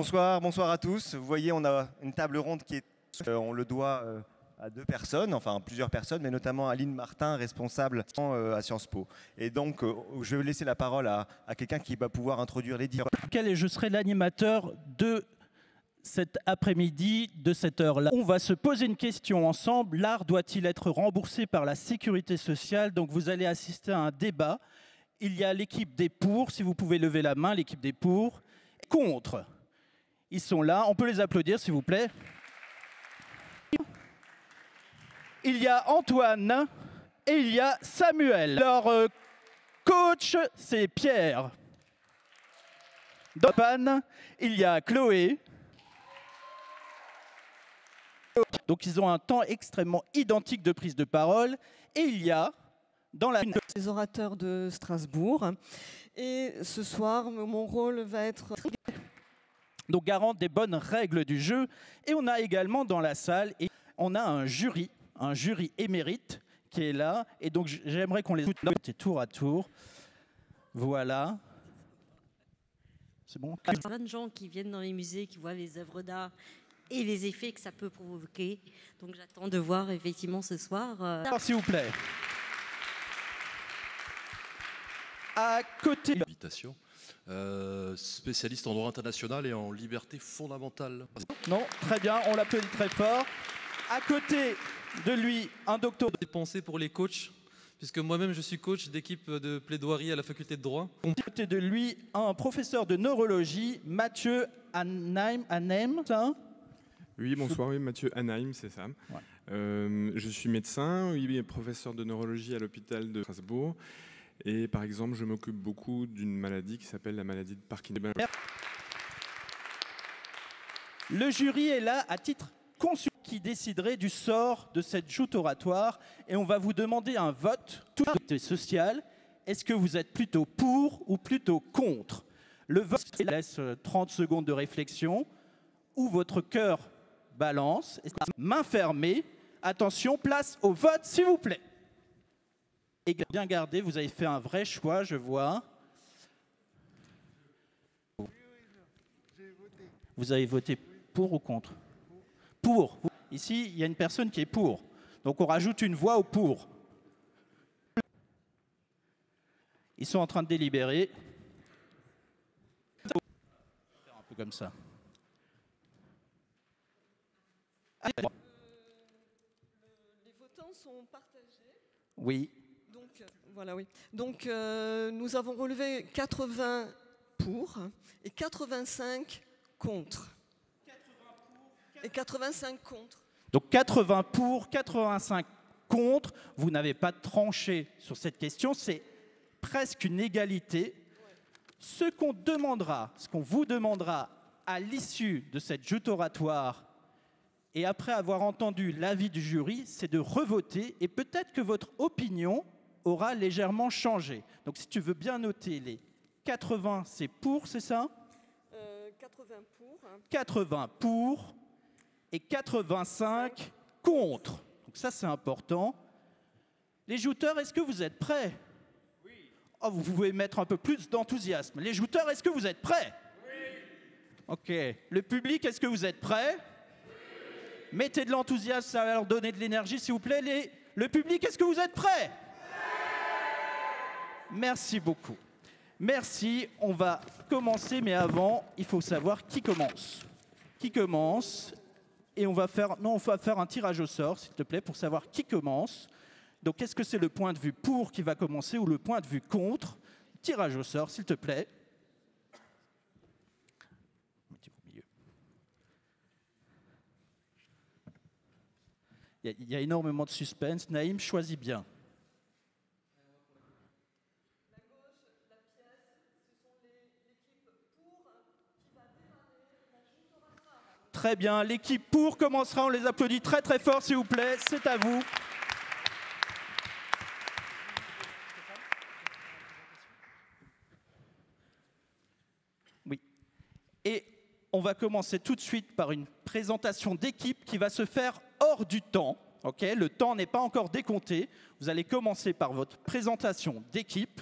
Bonsoir, bonsoir à tous. Vous voyez, on a une table ronde qui est, on le doit à deux personnes, enfin plusieurs personnes, mais notamment Aline Martin, responsable à Sciences Po. Et donc, je vais laisser la parole à quelqu'un qui va pouvoir introduire les différents. Je serai l'animateur de cet après-midi, de cette heure-là. On va se poser une question ensemble. L'art doit-il être remboursé par la sécurité sociale? Donc vous allez assister à un débat. Il y a l'équipe des pour, si vous pouvez lever la main, l'équipe des pour. Contre. Ils sont là, on peut les applaudir s'il vous plaît. Il y a Antoine et il y a Samuel. Alors, coach, c'est Pierre. Dans la panne, il y a Chloé. Donc ils ont un temps extrêmement identique de prise de parole. Et il y a, dans la... Les orateurs de Strasbourg. Et ce soir, mon rôle va être... Donc garant des bonnes règles du jeu. Et on a également dans la salle, et on a un jury émérite qui est là. Et donc j'aimerais qu'on les écoute tour à tour. Voilà. C'est bon? Il y a plein de gens qui viennent dans les musées, qui voient les œuvres d'art et les effets que ça peut provoquer. Donc j'attends de voir effectivement ce soir. Alors, s'il vous plaît. À côté. Invitation. Spécialiste en droit international et en liberté fondamentale. Non, très bien, on l'applaudit très fort. À côté de lui, un docteur. Des pensées pour les coachs, puisque moi-même je suis coach d'équipe de plaidoirie à la faculté de droit. À côté de lui, un professeur de neurologie, Mathieu Anheim. Oui, bonsoir, oui, Mathieu Anheim, c'est ça. Ouais. Je suis médecin, oui, professeur de neurologie à l'hôpital de Strasbourg. Et par exemple, je m'occupe beaucoup d'une maladie qui s'appelle la maladie de Parkinson. Le jury est là à titre consultatif qui déciderait du sort de cette joute oratoire. Et on va vous demander un vote tout social. Est-ce que vous êtes plutôt pour ou plutôt contre? Le vote laisse 30 secondes de réflexion. Où votre cœur balance. Main fermée. Attention, place au vote, s'il vous plaît. Et bien gardé, vous avez fait un vrai choix, je vois. Vous avez voté pour ou contre? Pour. Ici, il y a une personne qui est pour. Donc on rajoute une voix au pour. Ils sont en train de délibérer. Un peu comme ça. Les votants sont partagés. Oui. Donc, voilà, oui. Donc, nous avons relevé 80 pour et 85 contre. 80 pour, et 85 contre. Donc 80 pour, 85 contre. Vous n'avez pas tranché sur cette question. C'est presque une égalité. Ouais. Ce qu'on vous demandera à l'issue de cette joute oratoire et après avoir entendu l'avis du jury, c'est de revoter et peut-être que votre opinion aura légèrement changé. Donc si tu veux bien noter, les 80 c'est pour, c'est ça? 80 pour. 80 pour et 85 contre. Donc ça c'est important. Les jouteurs, est-ce que vous êtes prêts? Oui. Oh, vous pouvez mettre un peu plus d'enthousiasme. Les jouteurs, est-ce que vous êtes prêts? Oui. Ok. Le public, est-ce que vous êtes prêts? Oui. Mettez de l'enthousiasme, ça va leur donner de l'énergie s'il vous plaît. Le public, est-ce que vous êtes prêts? Merci beaucoup. Merci. On va commencer, mais avant, il faut savoir qui commence. Qui commence? Et on va faire un tirage au sort, s'il te plaît, pour savoir qui commence. Donc, est-ce que c'est le point de vue pour qui va commencer ou le point de vue contre? Tirage au sort, s'il te plaît. Il y a énormément de suspense. Naïm, choisis bien. Très bien, l'équipe pour commencera, on les applaudit très très fort s'il vous plaît, c'est à vous. Oui, et on va commencer tout de suite par une présentation d'équipe qui va se faire hors du temps. Okay, le temps n'est pas encore décompté, vous allez commencer par votre présentation d'équipe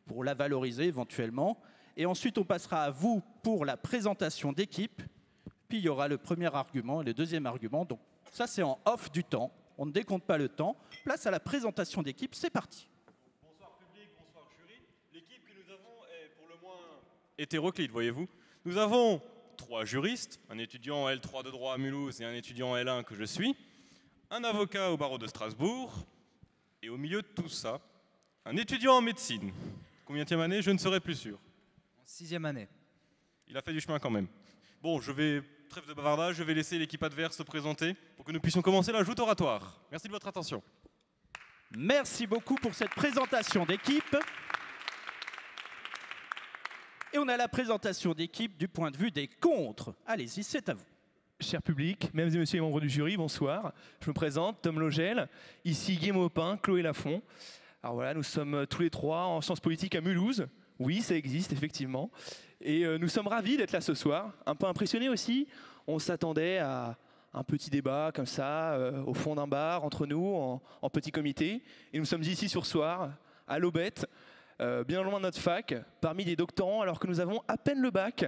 pour la valoriser éventuellement. Et ensuite, on passera à vous pour la présentation d'équipe. Puis il y aura le premier argument et le deuxième argument. Donc ça, c'est en off du temps. On ne décompte pas le temps. Place à la présentation d'équipe. C'est parti. Bonsoir public, bonsoir jury. L'équipe que nous avons est pour le moins hétéroclite, voyez-vous. Nous avons 3 juristes, un étudiant en L3 de droit à Mulhouse et un étudiant en L1 que je suis, un avocat au barreau de Strasbourg, et au milieu de tout ça, un étudiant en médecine. Combienième année, je ne serai plus sûr. En 6e année. Il a fait du chemin quand même. Bon, trêve de bavardage, je vais laisser l'équipe adverse se présenter pour que nous puissions commencer la joute oratoire. Merci de votre attention. Merci beaucoup pour cette présentation d'équipe. Et on a la présentation d'équipe du point de vue des contres. Allez-y, c'est à vous. Cher public, mesdames et messieurs les membres du jury, bonsoir. Je me présente, Tom Logel, ici Guy Maupin, Chloé Lafont. Alors voilà, nous sommes tous les 3 en sciences politiques à Mulhouse. Oui, ça existe, effectivement. Et nous sommes ravis d'être là ce soir. Un peu impressionnés aussi. On s'attendait à un petit débat comme ça, au fond d'un bar, entre nous, en petit comité. Et nous sommes ici ce soir, à l'Aubette, bien loin de notre fac, parmi des doctorants, alors que nous avons à peine le bac,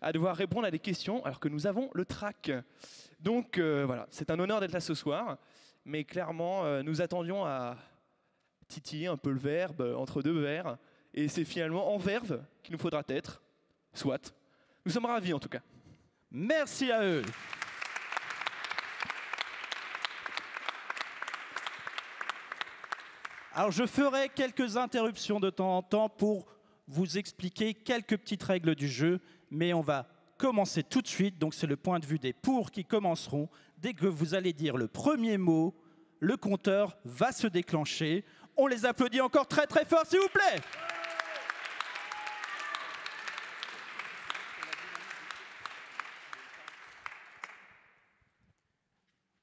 à devoir répondre à des questions, alors que nous avons le trac. Donc voilà, c'est un honneur d'être là ce soir. Mais clairement, nous attendions à titiller un peu le verbe entre 2 vers. Et c'est finalement en verve qu'il nous faudra être. Soit. Nous sommes ravis en tout cas. Merci à eux. Alors je ferai quelques interruptions de temps en temps pour vous expliquer quelques petites règles du jeu, mais on va commencer tout de suite. Donc c'est le point de vue des pour qui commenceront. Dès que vous allez dire le premier mot, le compteur va se déclencher. On les applaudit encore très très fort, s'il vous plaît.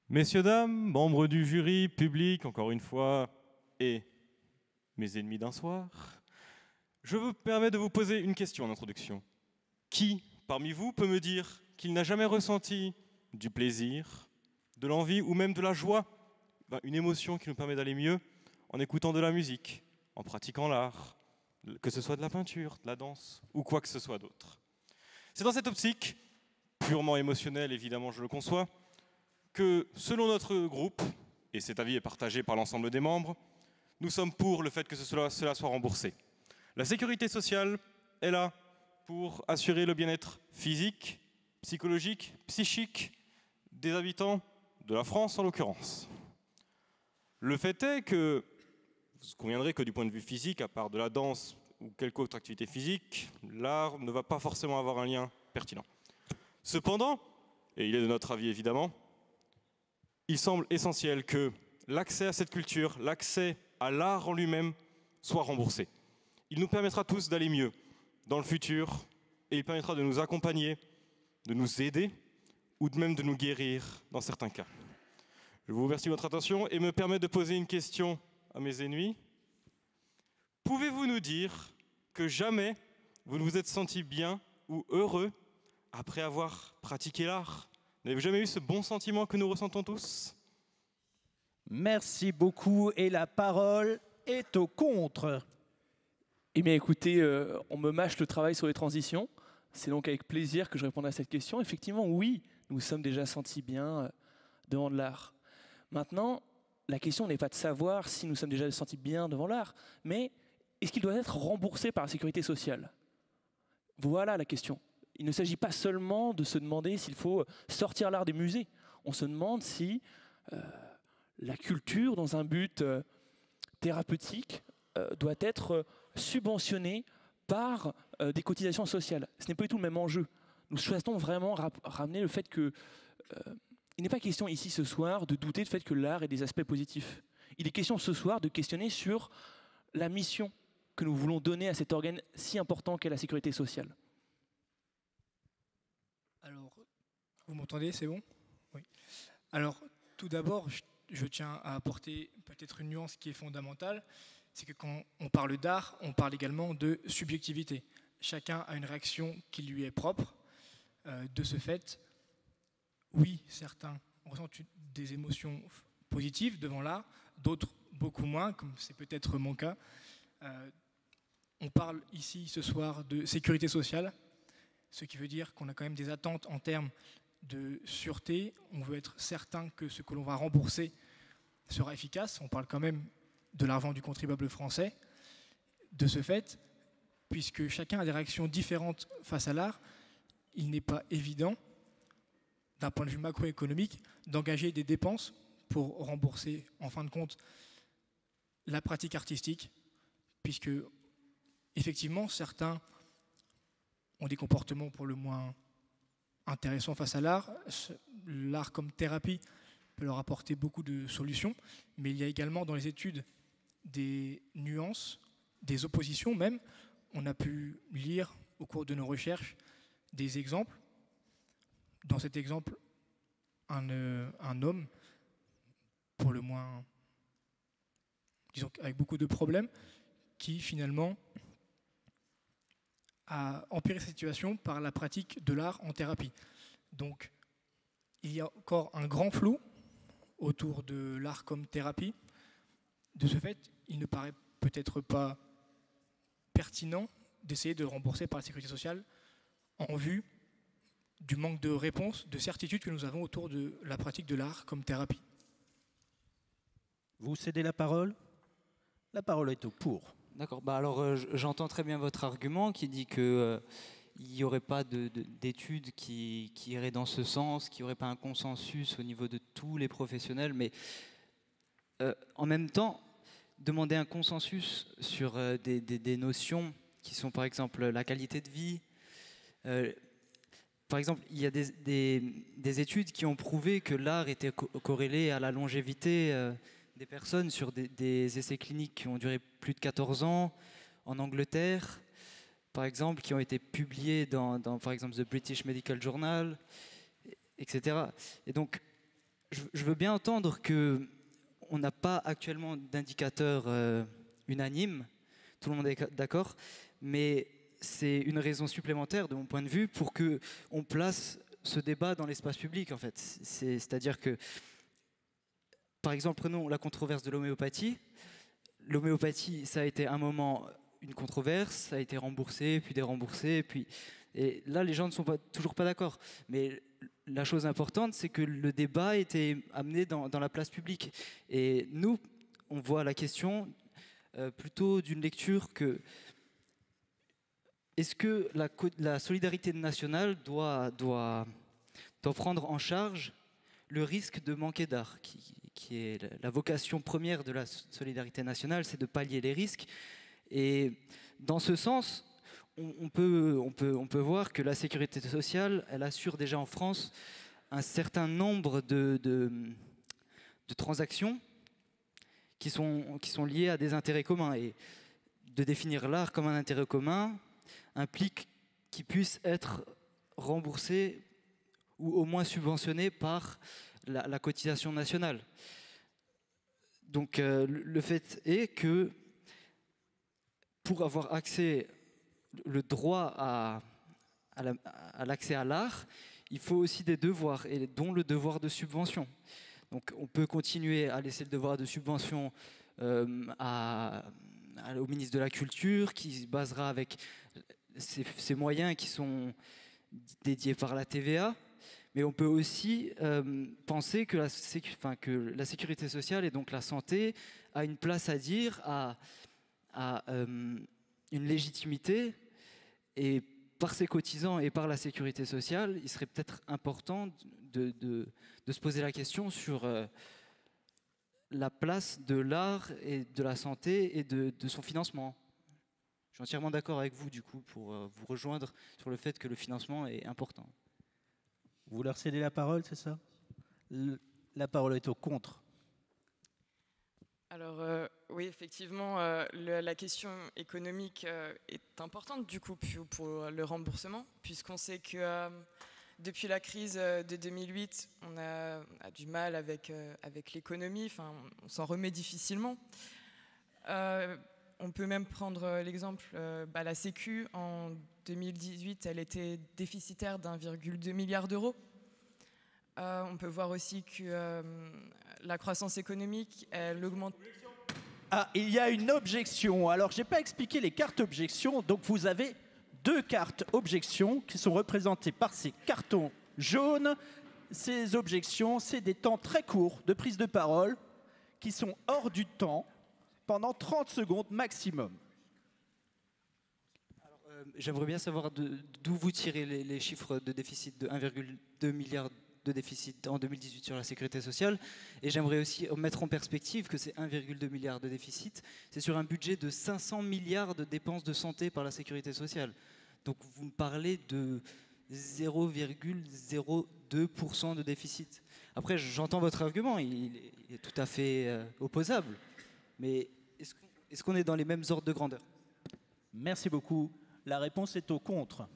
Messieurs, dames, membres du jury, public, encore une fois, et mes ennemis d'un soir, je vous permets de vous poser une question en introduction. Qui, parmi vous, peut me dire qu'il n'a jamais ressenti du plaisir, de l'envie ou même de la joie, une émotion qui nous permet d'aller mieux en écoutant de la musique, en pratiquant l'art, que ce soit de la peinture, de la danse ou quoi que ce soit d'autre. C'est dans cette optique, purement émotionnelle évidemment, je le conçois, que selon notre groupe, et cet avis est partagé par l'ensemble des membres, nous sommes pour le fait que cela soit remboursé. La sécurité sociale est là pour assurer le bien-être physique, psychologique, psychique des habitants de la France en l'occurrence. Le fait est que, vous conviendrez que du point de vue physique, à part de la danse ou quelque autre activité physique, l'art ne va pas forcément avoir un lien pertinent. Cependant, et il est de notre avis évidemment, il semble essentiel que l'accès à cette culture, l'accès à l'art en lui-même soit remboursé. Il nous permettra tous d'aller mieux dans le futur et il permettra de nous accompagner, de nous aider ou même de nous guérir dans certains cas. Je vous remercie de votre attention et me permets de poser une question à mes ennemis. Pouvez-vous nous dire que jamais vous ne vous êtes senti bien ou heureux après avoir pratiqué l'art ? N'avez-vous jamais eu ce bon sentiment que nous ressentons tous ? Merci beaucoup et la parole est au contre. Eh bien écoutez, on me mâche le travail sur les transitions. C'est donc avec plaisir que je réponds à cette question. Effectivement, oui, nous nous sommes déjà sentis bien devant de l'art. Maintenant, la question n'est pas de savoir si nous sommes déjà sentis bien devant l'art, mais est-ce qu'il doit être remboursé par la sécurité sociale ? Voilà la question. Il ne s'agit pas seulement de se demander s'il faut sortir l'art des musées. On se demande si la culture, dans un but thérapeutique, doit être subventionnée par des cotisations sociales. Ce n'est pas du tout le même enjeu. Nous souhaitons vraiment ramener le fait que il n'est pas question ici ce soir de douter du fait que l'art ait des aspects positifs. Il est question ce soir de questionner sur la mission que nous voulons donner à cet organe si important qu'est la sécurité sociale. Alors, vous m'entendez, c'est bon ? Oui. Alors, tout d'abord, je tiens à apporter peut-être une nuance qui est fondamentale, c'est que quand on parle d'art, on parle également de subjectivité. Chacun a une réaction qui lui est propre. De ce fait, oui, certains ressentent des émotions positives devant l'art, d'autres beaucoup moins, comme c'est peut-être mon cas. On parle ici ce soir de sécurité sociale, ce qui veut dire qu'on a quand même des attentes en termes de sûreté. On veut être certain que ce que l'on va rembourser sera efficace. On parle quand même de l'argent du contribuable français. De ce fait, puisque chacun a des réactions différentes face à l'art, il n'est pas évident, d'un point de vue macroéconomique, d'engager des dépenses pour rembourser, en fin de compte, la pratique artistique, puisque, effectivement, certains ont des comportements pour le moins intéressants face à l'art. L'art comme thérapie peut leur apporter beaucoup de solutions, mais il y a également dans les études des nuances, des oppositions même. On a pu lire au cours de nos recherches des exemples. Dans cet exemple, un homme, pour le moins, disons, avec beaucoup de problèmes, qui finalement a empiré sa situation par la pratique de l'art en thérapie. Donc, il y a encore un grand flou autour de l'art comme thérapie. De ce fait, il ne paraît peut-être pas pertinent d'essayer de le rembourser par la sécurité sociale en vue du manque de réponse, de certitude que nous avons autour de la pratique de l'art comme thérapie. Vous cédez la parole? La parole est au pour. D'accord. Bah alors, j'entends très bien votre argument qui dit que il n'y aurait pas d'études qui iraient dans ce sens, qu'il n'y aurait pas un consensus au niveau de tous les professionnels, mais en même temps, demander un consensus sur des notions qui sont par exemple la qualité de vie. Par exemple, il y a des études qui ont prouvé que l'art était corrélé à la longévité des personnes sur des essais cliniques qui ont duré plus de 14 ans en Angleterre, par exemple, qui ont été publiés dans par exemple, The British Medical Journal, etc. Et donc, je veux bien entendre qu'on n'a pas actuellement d'indicateurs unanimes, tout le monde est d'accord, mais c'est une raison supplémentaire, de mon point de vue, pour qu'on place ce débat dans l'espace public, en fait. C'est-à-dire que, par exemple, prenons la controverse de l'homéopathie. L'homéopathie, ça a été un moment une controverse, ça a été remboursé, puis déremboursé, et là, les gens ne sont toujours pas d'accord. Mais la chose importante, c'est que le débat a été amené dans la place publique. Et nous, on voit la question plutôt d'une lecture que... Est-ce que la solidarité nationale doit prendre en charge le risque de manquer d'art, qui est la vocation première de la solidarité nationale, c'est de pallier les risques. Et dans ce sens, on peut voir que la sécurité sociale, elle assure déjà en France un certain nombre de transactions qui sont liées à des intérêts communs. Et de définir l'art comme un intérêt commun implique qu'il puisse être remboursé ou au moins subventionné par la cotisation nationale. Donc le fait est que pour avoir accès, le droit à l'accès à l'art, il faut aussi des devoirs, et dont le devoir de subvention. Donc on peut continuer à laisser le devoir de subvention au ministre de la Culture, qui se basera avec ces moyens qui sont dédiés par la TVA, mais on peut aussi penser que la sécurité sociale et donc la santé a une place à dire, a une légitimité, et par ses cotisants et par la sécurité sociale, il serait peut-être important de se poser la question sur la place de l'art et de la santé et de son financement. Je suis entièrement d'accord avec vous, du coup, pour vous rejoindre sur le fait que le financement est important. Vous leur cédez la parole, c'est ça? La parole est au contre. Alors oui, effectivement, la question économique est importante du coup pour le remboursement, puisqu'on sait que depuis la crise de 2008, on a du mal avec l'économie, enfin, on s'en remet difficilement. On peut même prendre l'exemple, la Sécu, en 2018, elle était déficitaire d'1,2 milliard d'euros. On peut voir aussi que la croissance économique, elle augmente... Ah, il y a une objection. Alors, je n'ai pas expliqué les cartes objections. Donc, vous avez 2 cartes objections qui sont représentées par ces cartons jaunes. Ces objections, c'est des temps très courts de prise de parole qui sont hors du temps pendant 30 secondes maximum. J'aimerais bien savoir d'où vous tirez les chiffres de déficit de 1,2 milliard de déficit en 2018 sur la sécurité sociale. Et j'aimerais aussi mettre en perspective que ces 1,2 milliard de déficit, c'est sur un budget de 500 milliards de dépenses de santé par la sécurité sociale. Donc vous me parlez de 0,02% de déficit. Après, j'entends votre argument, il est tout à fait opposable. Mais est-ce qu'on est dans les mêmes ordres de grandeur? Merci beaucoup. La réponse est au contre.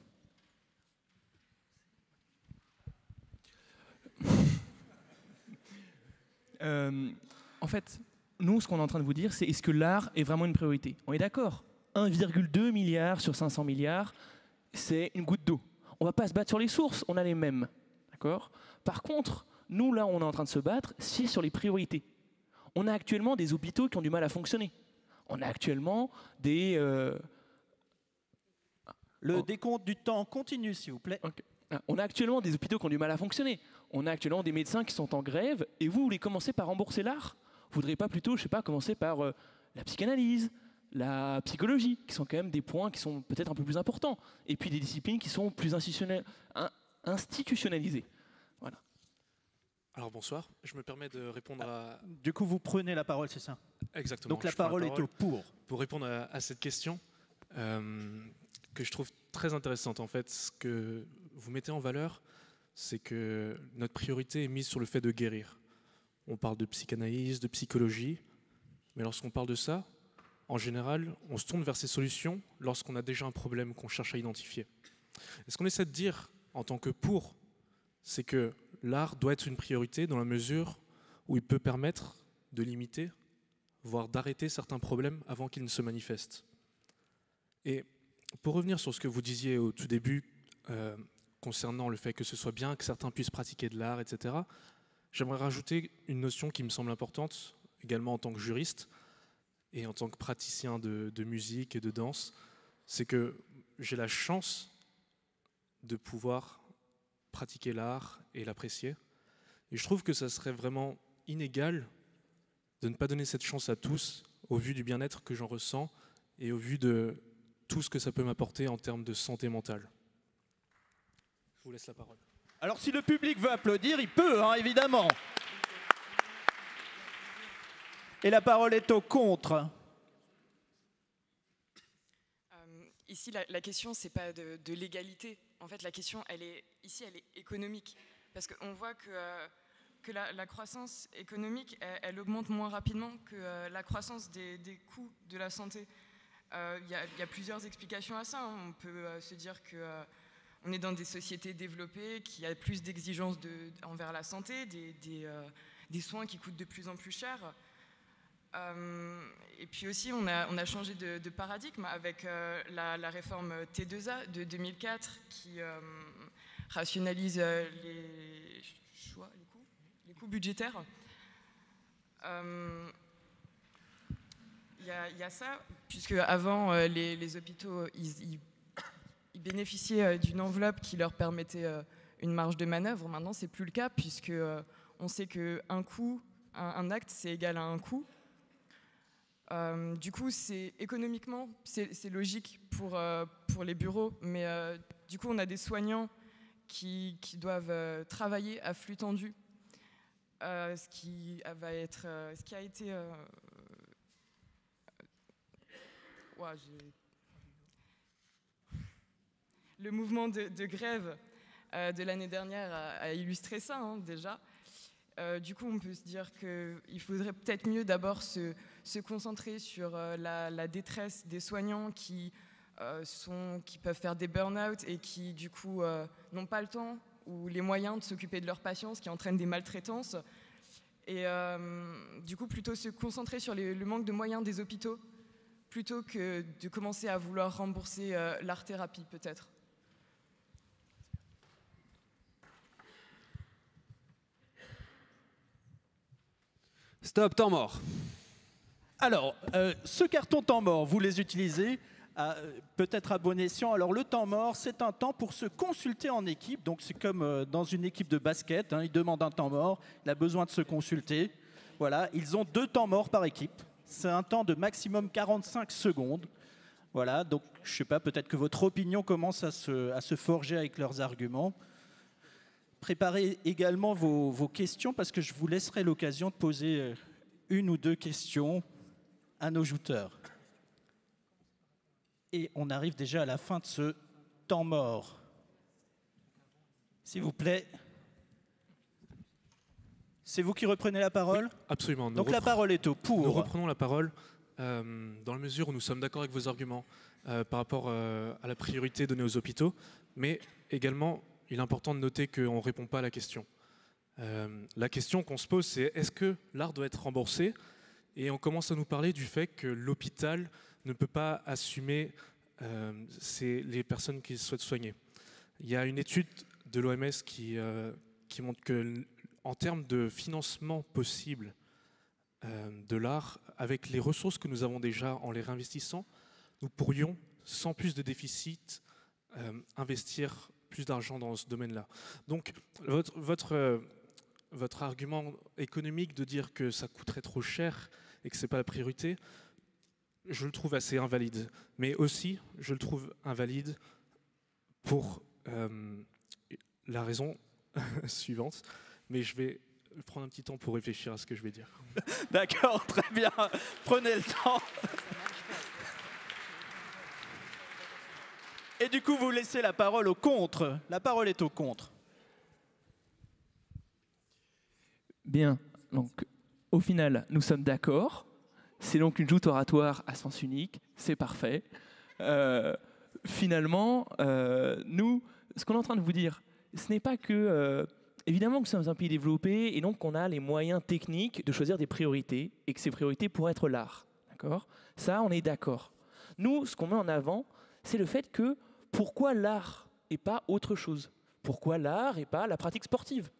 En fait, nous, ce qu'on est en train de vous dire, c'est est-ce que l'art est vraiment une priorité? On est d'accord, 1,2 milliard sur 500 milliards, c'est une goutte d'eau. On ne va pas se battre sur les sources, on a les mêmes. D'accord? Par contre, nous, là, on est en train de se battre, c'est sur les priorités. On a actuellement des hôpitaux qui ont du mal à fonctionner. On a actuellement des... Le décompte du temps continue, s'il vous plaît. Okay. On a actuellement des hôpitaux qui ont du mal à fonctionner. On a actuellement des médecins qui sont en grève. Et vous voulez commencer par rembourser l'art? Vous ne voudriez pas plutôt, je sais pas, commencer par la psychanalyse, la psychologie, qui sont quand même des points qui sont peut-être un peu plus importants. Et puis des disciplines qui sont plus institutionnalisées. Voilà. Alors bonsoir, je me permets de répondre à... Du coup, vous prenez la parole, c'est ça? Exactement. Donc la parole est au pour. Pour répondre à cette question, que je trouve très intéressante en fait, ce que vous mettez en valeur, c'est que notre priorité est mise sur le fait de guérir. On parle de psychanalyse, de psychologie, mais lorsqu'on parle de ça, en général, on se tourne vers ces solutions lorsqu'on a déjà un problème qu'on cherche à identifier. Et ce qu'on essaie de dire en tant que pour, c'est que l'art doit être une priorité dans la mesure où il peut permettre de limiter, voire d'arrêter certains problèmes avant qu'ils ne se manifestent. Et pour revenir sur ce que vous disiez au tout début, concernant le fait que ce soit bien que certains puissent pratiquer de l'art, etc., j'aimerais rajouter une notion qui me semble importante, également en tant que juriste et en tant que praticien de musique et de danse, c'est que j'ai la chance de pouvoir pratiquer l'art et l'apprécier. Et je trouve que ça serait vraiment inégal de ne pas donner cette chance à tous, au vu du bien-être que j'en ressens et au vu de tout ce que ça peut m'apporter en termes de santé mentale. Je vous laisse la parole. Alors si le public veut applaudir, il peut, hein, évidemment. Et la parole est au contre. Ici, la question, ce n'est pas de l'égalité. En fait, la question, ici, elle est économique. Parce qu'on voit que la croissance économique, elle augmente moins rapidement que la croissance des coûts de la santé. Il y a plusieurs explications à ça. Hein. On peut se dire qu'on est dans des sociétés développées, qu'il y a plus d'exigences envers la santé, des soins qui coûtent de plus en plus cher. Et puis aussi, on a changé de paradigme avec la réforme T2A de 2004 qui rationalise les coûts budgétaires. Il y a ça, puisque avant les hôpitaux, ils bénéficiaient d'une enveloppe qui leur permettait une marge de manœuvre. Maintenant, c'est plus le cas, puisque on sait qu'un coût, un acte, c'est égal à un coût. Du coup, économiquement, c'est logique pour les bureaux, mais du coup, on a des soignants qui doivent travailler à flux tendu, ce qui a été... Le mouvement de grève de l'année dernière a illustré ça, hein, déjà. Du coup, on peut se dire qu'il faudrait peut-être mieux d'abord se concentrer sur la détresse des soignants qui peuvent faire des burn-out et qui, du coup, n'ont pas le temps ou les moyens de s'occuper de leurs patients, ce qui entraîne des maltraitances. Et du coup, plutôt se concentrer sur le manque de moyens des hôpitaux, plutôt que de commencer à vouloir rembourser l'art-thérapie, peut-être. Stop, temps mort. Alors, ce carton temps mort, vous les utilisez peut-être à bon escient. Alors, le temps mort, c'est un temps pour se consulter en équipe. Donc, c'est comme dans une équipe de basket. Il demande un temps mort, il a besoin de se consulter. Voilà, ils ont 2 temps morts par équipe. C'est un temps de maximum 45 secondes. Voilà, donc je ne sais pas, peut-être que votre opinion commence à se forger avec leurs arguments. Préparez également vos questions parce que je vous laisserai l'occasion de poser 1 ou 2 questions à nos jouteurs. Et on arrive déjà à la fin de ce temps mort. S'il vous plaît. C'est vous qui reprenez la parole ? Oui, absolument. Donc la parole est au pour. Nous reprenons la parole dans la mesure où nous sommes d'accord avec vos arguments par rapport à la priorité donnée aux hôpitaux, mais également, il est important de noter qu'on ne répond pas à la question. La question qu'on se pose, c'est est-ce que l'art doit être remboursé ? Et on commence à nous parler du fait que l'hôpital ne peut pas assumer les personnes qui souhaitent soigner. Il y a une étude de l'OMS qui montre que en termes de financement possible de l'art, avec les ressources que nous avons déjà en les réinvestissant, nous pourrions, sans plus de déficit, investir plus d'argent dans ce domaine-là. Donc, votre argument économique de dire que ça coûterait trop cher et que ce n'est pas la priorité, je le trouve assez invalide. Mais aussi, je le trouve invalide pour la raison suivante. Mais je vais prendre un petit temps pour réfléchir à ce que je vais dire. D'accord, très bien. Prenez le temps. Et du coup, vous laissez la parole au contre. La parole est au contre. Bien, donc au final, nous sommes d'accord. C'est donc une joute oratoire à sens unique, c'est parfait. Finalement, nous, ce qu'on est en train de vous dire, ce n'est pas que... évidemment que nous sommes un pays développé et donc qu'on a les moyens techniques de choisir des priorités et que ces priorités pourraient être l'art. D'accord ? Ça, on est d'accord. Nous, ce qu'on met en avant, c'est le fait que pourquoi l'art et pas autre chose ? Pourquoi l'art et pas la pratique sportive ?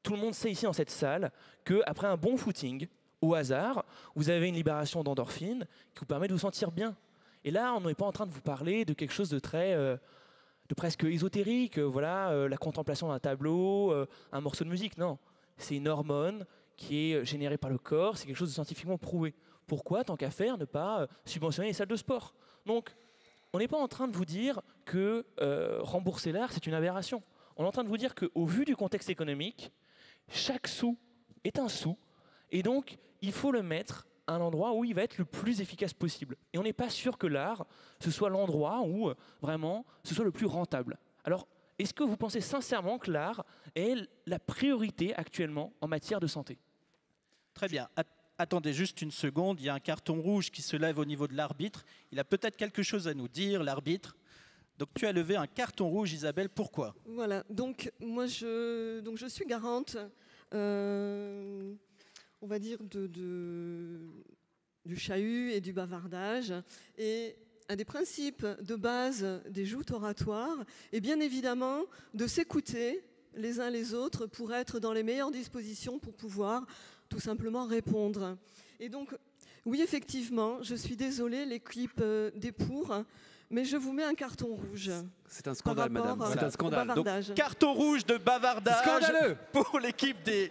Tout le monde sait ici dans cette salle qu'après un bon footing, au hasard, vous avez une libération d'endorphines qui vous permet de vous sentir bien. Et là, on n'est pas en train de vous parler de quelque chose de très... de presque ésotérique, voilà, la contemplation d'un tableau, un morceau de musique. Non, c'est une hormone qui est générée par le corps, c'est quelque chose de scientifiquement prouvé. Pourquoi, tant qu'à faire, ne pas subventionner les salles de sport ? Donc, on n'est pas en train de vous dire que rembourser l'art, c'est une aberration. On est en train de vous dire qu'au vu du contexte économique, chaque sou est un sou, et donc il faut le mettre à un endroit où il va être le plus efficace possible. Et on n'est pas sûr que l'art, ce soit l'endroit où vraiment ce soit le plus rentable. Alors, est-ce que vous pensez sincèrement que l'art est la priorité actuellement en matière de santé ? Très bien. Attendez juste une seconde, il y a un carton rouge qui se lève au niveau de l'arbitre. Il a peut-être quelque chose à nous dire, l'arbitre. Donc tu as levé un carton rouge, Isabelle, pourquoi ? Voilà, donc moi je suis garante, on va dire, du chahut et du bavardage. Et un des principes de base des joutes oratoires est bien évidemment de s'écouter les uns les autres pour être dans les meilleures dispositions pour pouvoir tout simplement répondre. Et donc, oui, effectivement, je suis désolée, l'équipe des pour, mais je vous mets un carton rouge. C'est un scandale, madame. C'est un scandale. Donc, carton rouge de bavardage pour l'équipe des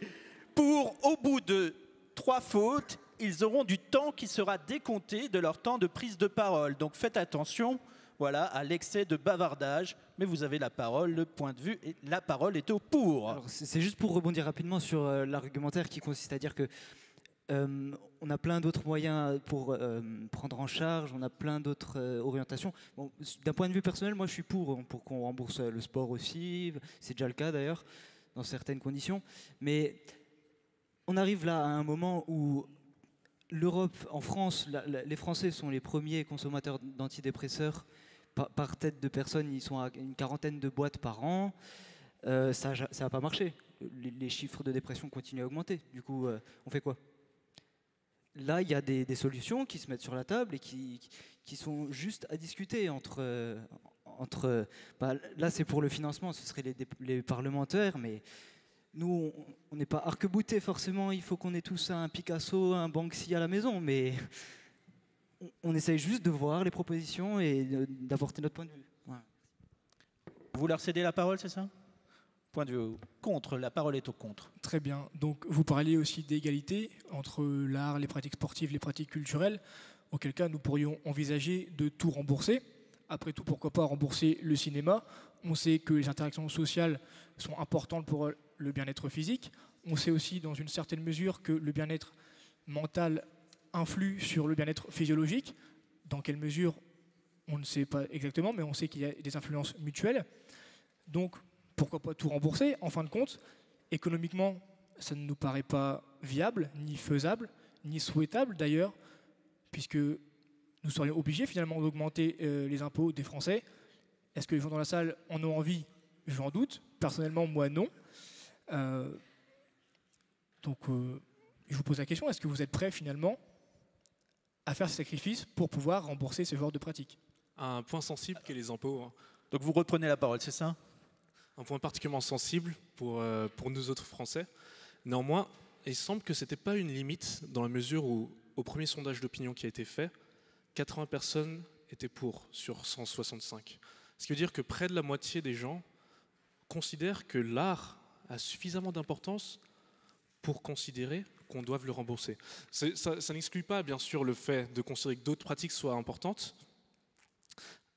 pour. Au bout de 3 fautes, ils auront du temps qui sera décompté de leur temps de prise de parole. Donc faites attention, voilà, à l'excès de bavardage. Mais vous avez la parole, le point de vue, et la parole est au pour. Alors, c'est juste pour rebondir rapidement sur l'argumentaire qui consiste à dire que on a plein d'autres moyens pour prendre en charge, on a plein d'autres orientations. Bon, d'un point de vue personnel, moi je suis pour qu'on rembourse le sport aussi, c'est déjà le cas d'ailleurs, dans certaines conditions. Mais on arrive là à un moment où l'Europe, en France, les Français sont les premiers consommateurs d'antidépresseurs par tête de personne, ils sont à une 40aine de boîtes par an. Ça va pas marcher. Les chiffres de dépression continuent à augmenter. Du coup, on fait quoi ? Là, il y a des solutions qui se mettent sur la table et qui sont juste à discuter entre là, c'est pour le financement, ce seraient les parlementaires, mais Nous, on n'est pas arc-boutés forcément, il faut qu'on ait tous un Picasso, un Banksy à la maison, mais on essaye juste de voir les propositions et d'apporter notre point de vue. Voilà. Vous leur cédez la parole, c'est ça? Point de vue contre, la parole est au contre. Très bien. Donc vous parliez aussi d'égalité entre l'art, les pratiques sportives, les pratiques culturelles, auquel cas nous pourrions envisager de tout rembourser. Après tout, pourquoi pas rembourser le cinéma? On sait que les interactions sociales sont importantes pour le bien-être physique. On sait aussi dans une certaine mesure que le bien-être mental influe sur le bien-être physiologique. Dans quelle mesure, on ne sait pas exactement, mais on sait qu'il y a des influences mutuelles. Donc, pourquoi pas tout rembourser? En fin de compte, économiquement, ça ne nous paraît pas viable, ni faisable, ni souhaitable d'ailleurs, puisque nous serions obligés finalement d'augmenter les impôts des Français. Est-ce que les gens dans la salle en ont envie? J'en doute. Personnellement, moi, non. Donc, je vous pose la question, est-ce que vous êtes prêts finalement à faire ces sacrifices pour pouvoir rembourser ce genre de pratique? Un point sensible qu'est les impôts. Hein. Donc vous reprenez la parole, c'est ça? Un point particulièrement sensible pour nous autres Français. Néanmoins, il semble que ce n'était pas une limite dans la mesure où, au premier sondage d'opinion qui a été fait, 80 personnes étaient pour sur 165. Ce qui veut dire que près de la moitié des gens considèrent que l'art a suffisamment d'importance pour considérer qu'on doive le rembourser. Ça n'exclut pas, bien sûr, le fait de considérer que d'autres pratiques soient importantes,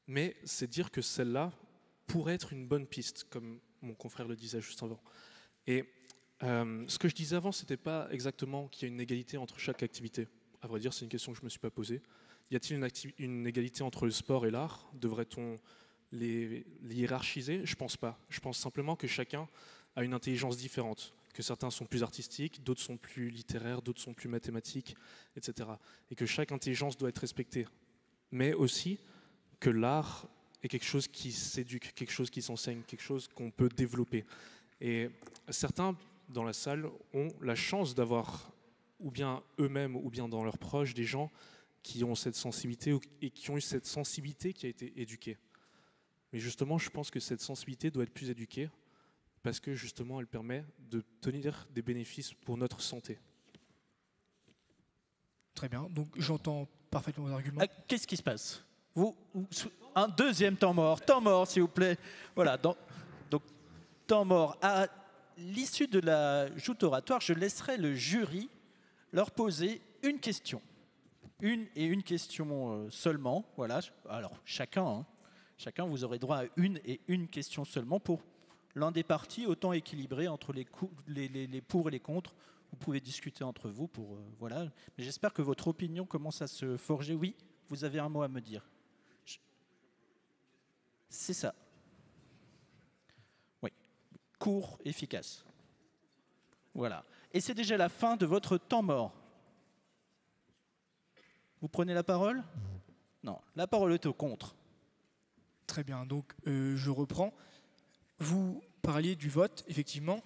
mais c'est dire que celle-là pourrait être une bonne piste, comme mon confrère le disait juste avant. Et ce que je disais avant, ce n'était pas exactement qu'il y a une égalité entre chaque activité. À vrai dire, c'est une question que je ne me suis pas posée. Y a-t-il une égalité entre le sport et l'art? Devrait-on les hiérarchiser? Je ne pense pas. Je pense simplement que chacun a une intelligence différente, que certains sont plus artistiques, d'autres sont plus littéraires, d'autres sont plus mathématiques, etc. Et que chaque intelligence doit être respectée. Mais aussi que l'art est quelque chose qui s'éduque, quelque chose qui s'enseigne, quelque chose qu'on peut développer. Et certains dans la salle ont la chance d'avoir, ou bien eux-mêmes, ou bien dans leurs proches, des gens qui ont cette sensibilité et qui ont eu cette sensibilité qui a été éduquée. Mais justement, je pense que cette sensibilité doit être plus éduquée parce que justement, elle permet d'obtenir des bénéfices pour notre santé. Très bien, donc j'entends parfaitement vos arguments. Qu'est-ce qui se passe? Un deuxième temps mort s'il vous plaît. Voilà, donc temps mort. À l'issue de la joute oratoire, je laisserai le jury leur poser une question. Une question seulement. Voilà. Alors chacun, vous aurez droit à une question seulement pour l'un des partis, autant équilibré entre les pour et les contre. Vous pouvez discuter entre vous pour voilà. Mais j'espère que votre opinion commence à se forger. Oui, vous avez un mot à me dire. C'est ça. Oui. Court, efficace. Voilà. Et c'est déjà la fin de votre temps mort. Vous prenez la parole? Non. La parole est au contre. Très bien. Donc, je reprends. Vous parliez du vote, effectivement.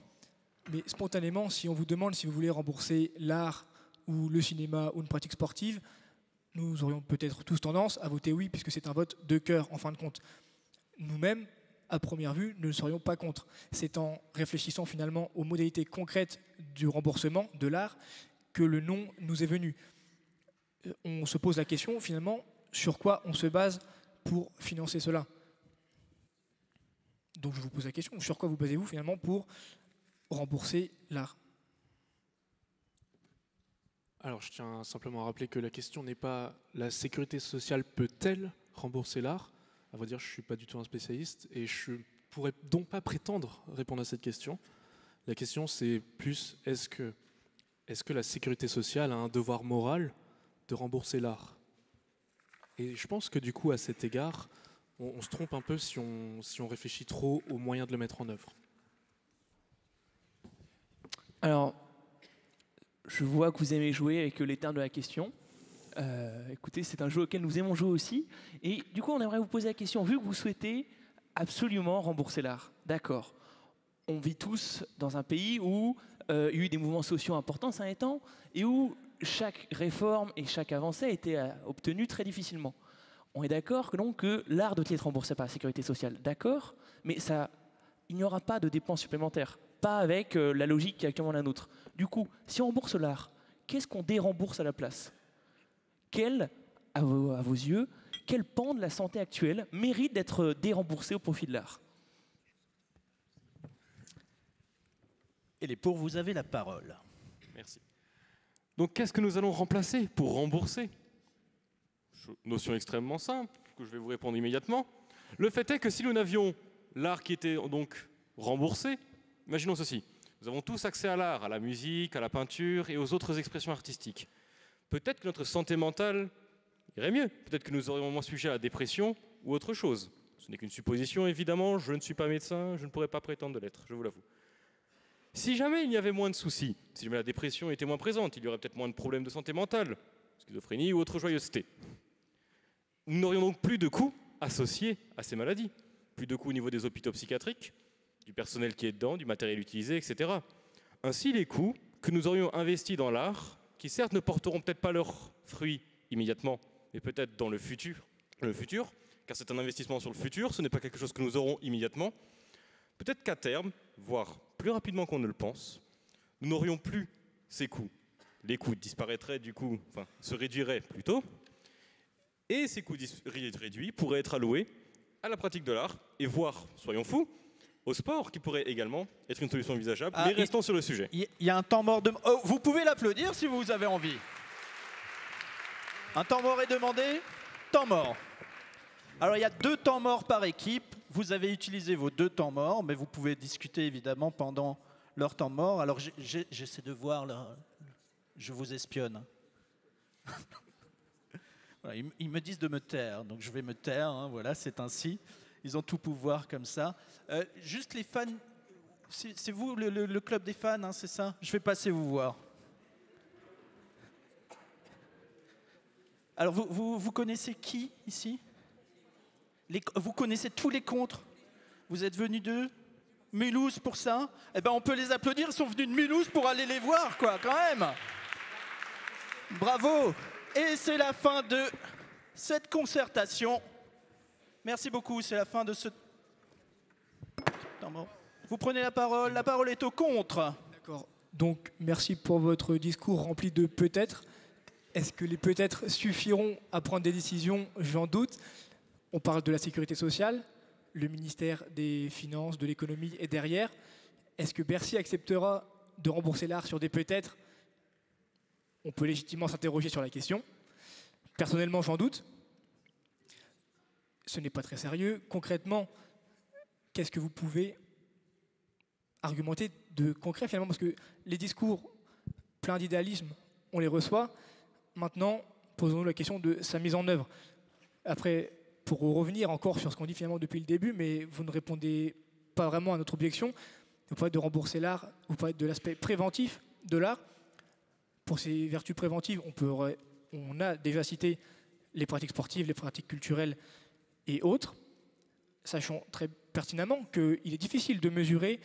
Mais spontanément, si on vous demande si vous voulez rembourser l'art ou le cinéma ou une pratique sportive, nous aurions peut-être tous tendance à voter oui, puisque c'est un vote de cœur, en fin de compte. Nous-mêmes, à première vue, ne serions pas contre. C'est en réfléchissant finalement aux modalités concrètes du remboursement de l'art que le non nous est venu. On se pose la question, finalement, sur quoi on se base pour financer cela? Donc je vous pose la question, sur quoi vous basez-vous finalement pour rembourser l'art? Alors je tiens simplement à rappeler que la question n'est pas la sécurité sociale peut-elle rembourser l'art? À vrai dire, je ne suis pas du tout un spécialiste et je ne pourrais donc pas prétendre répondre à cette question. La question c'est plus est-ce que la sécurité sociale a un devoir moral de rembourser l'art? Et je pense que du coup à cet égard, on se trompe un peu si on réfléchit trop aux moyens de le mettre en œuvre. Alors, je vois que vous aimez jouer avec les termes de la question. Écoutez, c'est un jeu auquel nous aimons jouer aussi. Et du coup, on aimerait vous poser la question, vu que vous souhaitez absolument rembourser l'art, d'accord, on vit tous dans un pays où il y a eu des mouvements sociaux importants ces derniers temps et où chaque réforme et chaque avancée a été obtenue très difficilement. On est d'accord que l'art doit être remboursé par la sécurité sociale, d'accord, mais il n'y aura pas de dépenses supplémentaires. pas avec la logique qui est actuellement la nôtre. Du coup, si on rembourse l'art, qu'est-ce qu'on dérembourse à la place? Quel, à vos yeux, quel pan de la santé actuelle mérite d'être déremboursé au profit de l'art? Et les pour, vous avez la parole. Merci. Donc qu'est-ce que nous allons remplacer pour rembourser? Notion extrêmement simple, que je vais vous répondre immédiatement. Le fait est que si nous n'avions l'art qui était donc remboursé, imaginons ceci. Nous avons tous accès à l'art, à la musique, à la peinture et aux autres expressions artistiques. Peut-être que notre santé mentale irait mieux. Peut-être que nous aurions moins sujet à la dépression ou autre chose. Ce n'est qu'une supposition, évidemment. Je ne suis pas médecin, je ne pourrais pas prétendre de l'être, je vous l'avoue. Si jamais il y avait moins de soucis, si jamais la dépression était moins présente, il y aurait peut-être moins de problèmes de santé mentale, schizophrénie ou autre joyeuseté. Nous n'aurions donc plus de coûts associés à ces maladies. Plus de coûts au niveau des hôpitaux psychiatriques, du personnel qui est dedans, du matériel utilisé, etc. Ainsi, les coûts que nous aurions investis dans l'art, qui certes ne porteront peut-être pas leurs fruits immédiatement, mais peut-être dans le futur, car c'est un investissement sur le futur, ce n'est pas quelque chose que nous aurons immédiatement. Peut-être qu'à terme, voire plus rapidement qu'on ne le pense, nous n'aurions plus ces coûts. Les coûts disparaîtraient du coup, enfin se réduiraient plutôt, et ces coûts réduits pourraient être alloués à la pratique de l'art, et voire, soyons fous, au sport, qui pourrait également être une solution envisageable, mais restons sur le sujet. Il y a un temps mort de... Oh, vous pouvez l'applaudir si vous avez envie. Un temps mort est demandé. Temps mort. Alors, il y a 2 temps morts par équipe. Vous avez utilisé vos 2 temps morts, mais vous pouvez discuter évidemment pendant leur temps mort. Alors, j'essaie de voir, là. Je vous espionne. Voilà, ils me disent de me taire, donc je vais me taire. Hein, voilà, c'est ainsi. Ils ont tout pouvoir comme ça. Juste les fans, c'est vous le club des fans, hein, c'est ça? Je vais passer vous voir. Alors vous connaissez qui ici? Vous connaissez tous les contres? Vous êtes venus de Mulhouse pour ça? Eh ben on peut les applaudir, ils sont venus de Mulhouse pour aller les voir, quoi, quand même. Bravo. Et c'est la fin de cette concertation. Merci beaucoup, c'est la fin de ce... Vous prenez la parole est au contre. D'accord, donc merci pour votre discours rempli de peut-être. Est-ce que les peut-être suffiront à prendre des décisions? J'en doute. On parle de la sécurité sociale, le ministère des Finances, de l'économie est derrière. Est-ce que Bercy acceptera de rembourser l'art sur des peut-être? On peut légitimement s'interroger sur la question. Personnellement, j'en doute. Ce n'est pas très sérieux. Concrètement, qu'est-ce que vous pouvez argumenter de concret finalement? Parce que les discours pleins d'idéalisme, on les reçoit. Maintenant, posons-nous la question de sa mise en œuvre. Après, pour revenir encore sur ce qu'on dit finalement depuis le début, mais vous ne répondez pas vraiment à notre objection. Vous parlez de rembourser l'art, vous parlez de l'aspect préventif de l'art. Pour ces vertus préventives, on a déjà cité les pratiques sportives, les pratiques culturelles et autres, sachant très pertinemment qu'il est difficile de mesurer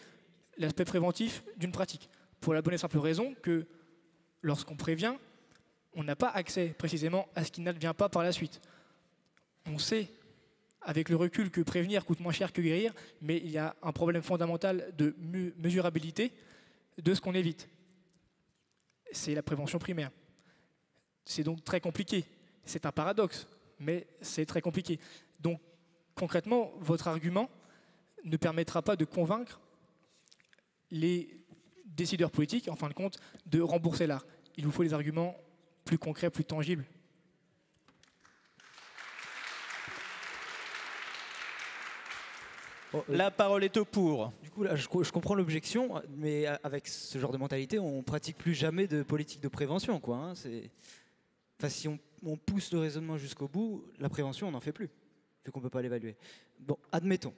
l'aspect préventif d'une pratique, pour la bonne et simple raison que lorsqu'on prévient, on n'a pas accès précisément à ce qui n'advient pas par la suite. On sait, avec le recul, que prévenir coûte moins cher que guérir, mais il y a un problème fondamental de mesurabilité de ce qu'on évite. C'est la prévention primaire. C'est donc très compliqué. C'est un paradoxe, mais c'est très compliqué. Donc, concrètement, votre argument ne permettra pas de convaincre les décideurs politiques, en fin de compte, de rembourser l'art. Il vous faut des arguments plus concrets, plus tangibles. La parole est au pour. Du coup, là, je comprends l'objection, mais avec ce genre de mentalité, on ne pratique plus jamais de politique de prévention, quoi. Hein. Enfin, si on pousse le raisonnement jusqu'au bout, la prévention, on n'en fait plus, vu qu'on ne peut pas l'évaluer. Bon, admettons.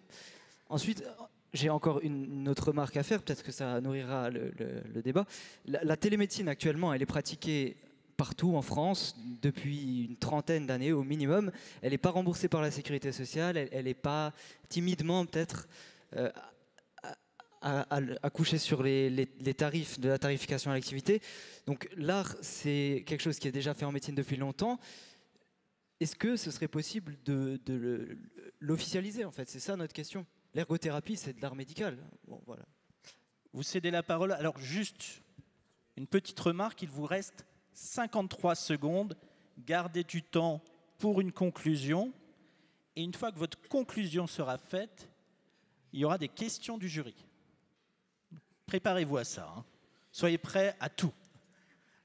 Ensuite, j'ai encore une autre remarque à faire, peut-être que ça nourrira le débat. La télémédecine, actuellement, elle est pratiquée partout en France depuis une trentaine d'années au minimum. Elle n'est pas remboursée par la sécurité sociale, elle n'est pas timidement peut-être à coucher sur les tarifs de la tarification à l'activité. Donc l'art, c'est quelque chose qui est déjà fait en médecine depuis longtemps. Est-ce que ce serait possible de l'officialiser en fait? C'est ça notre question. L'ergothérapie, c'est de l'art médical. Bon, voilà. vous cédez la parole. Alors juste une petite remarque, il vous reste 53 secondes. Gardez du temps pour une conclusion. Et une fois que votre conclusion sera faite, il y aura des questions du jury. Préparez-vous à ça. Hein. Soyez prêts à tout.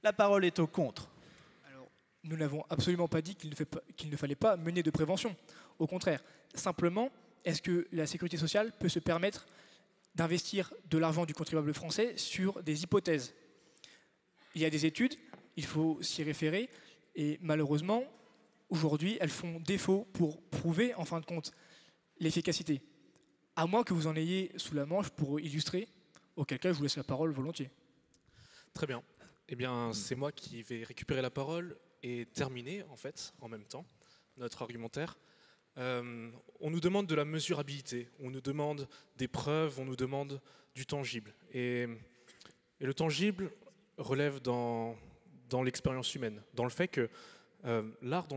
La parole est au contre. Alors, nous n'avons absolument pas dit qu'il ne fallait pas mener de prévention. Au contraire, simplement, est-ce que la sécurité sociale peut se permettre d'investir de l'argent du contribuable français sur des hypothèses? Il y a des études, il faut s'y référer, et malheureusement, aujourd'hui, elles font défaut pour prouver, en fin de compte, l'efficacité. À moins que vous en ayez sous la manche pour illustrer, auquel cas je vous laisse la parole volontiers. Très bien. Eh bien, c'est moi qui vais récupérer la parole et terminer, en fait, en même temps, notre argumentaire. On nous demande de la mesurabilité, on nous demande des preuves, on nous demande du tangible. Et le tangible relève dans l'expérience humaine, dans le fait que l'art